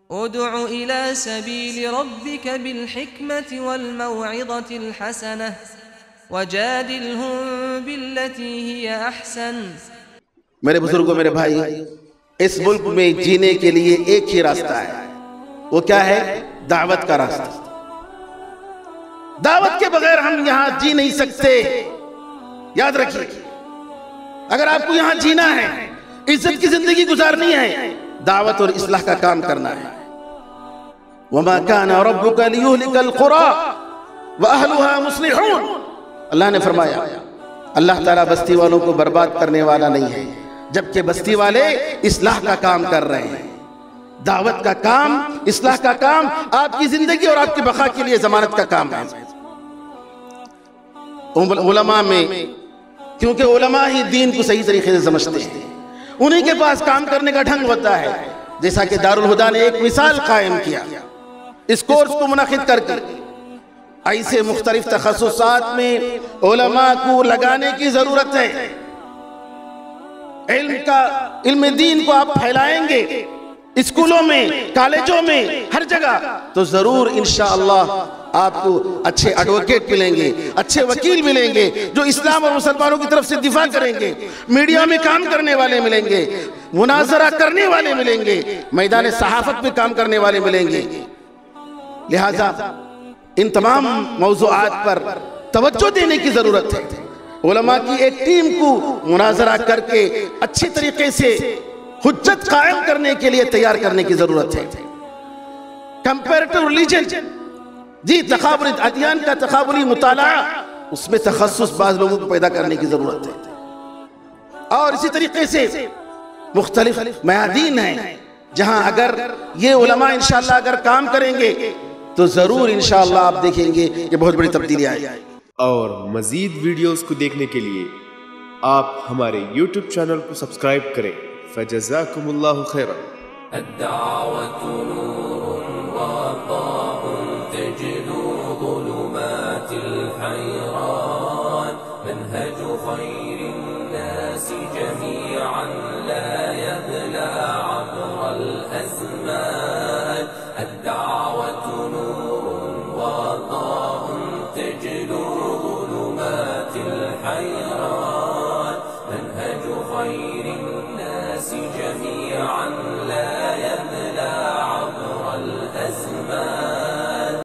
ادع إلى سبيل ربك بالحكمة والموعظة الحسنة وجادلهم بالتي هي أحسن. میرے بزرگوں، میرے بھائی، اس ملک میں جینے کے لیے ایک ہی راستہ ہے، وہ کیا ہے؟ دعوت کا راستہ. دعوت کے بغیر ہم یہاں جی نہیں سکتے. یاد رکھیے، اگر آپ کو یہاں جینا ہے، عزت کی زندگی گزارنی ہے، دعوت اور اصلاح کا کام کرنا ہے. وَمَا كَانَ رَبُّكَ لِيُهْلِكَ الْقُرَىٰ وَأَهْلُهَا مُصْلِحُونَ. اللہ نے فرمایا اللہ تعالیٰ بستی والوں کو برباد کرنے والا نہیں ہے، جبکہ بستی والے اصلاح کا کام کر رہے ہیں. دعوت کا کام، اصلاح کا کام آپ کی زندگی اور آپ کی بقا کے لیے ضمانت کا کام ہے. علماء میں، کیونکہ علماء ہی دین کو صحیح طریقے سے سمجھتے ہیں، انہی کے پاس کام کرنے کا ڈھنگ ہوتا ہے. جیسا کہ دارالہدا نے ایک مثال قائم کیا، اس کورس کو منعقد کر کے ایسے مختلف تخصصات میں علماء کو لگانے کی ضرورت ہے. علم دین کو آپ پھیلائیں گے اسکولوں میں، کالجوں میں، ہر جگہ، تو ضرور انشاءاللہ آپ کو اچھے ایڈوکیٹ ملیں گے، اچھے وکیل ملیں گے جو اسلام اور مسلمانوں کی طرف سے دفاع کریں گے. میڈیا میں کام کرنے والے ملیں گے، مناظرہ کرنے والے ملیں گے، میدان صحافت میں کام کرنے والے ملیں گے. لہذا ان تمام موضوعات پر توجہ دینے کی ضرورت ہے. علماء کی ایک ٹیم کو مناظرہ کر کے اچھی طریقے سے حجت قائم کرنے کے لیے تیار کرنے کی ضرورت ہے. کمپیریٹو ریلیجن، جی، تقابلی ادیان کا تقابلی مطالعہ، اس میں تخصص بعض لوگوں کو پیدا کرنے کی ضرورت ہے. اور اسی طریقے سے مختلف میادین ہیں جہاں اگر یہ علماء انشاءاللہ اگر کام کریں گے تو ضرور انشاءاللہ آپ دیکھیں گے یہ بہت بڑی تبدیلی آئے گی. اور مزید ویڈیوز کو دیکھنے کے لیے آپ ہمارے یوٹیوب چینل کو سبسکرائب کریں. فجزاکم اللہ خیرا. الدعوة نور وضاء تجلو ظلمات الحيران منهج خير الناس جميعا لا يبلى عبر الأزمان. الدعوة نور وضاء تجلو ظلمات الحيران منهج خير الناس جميعا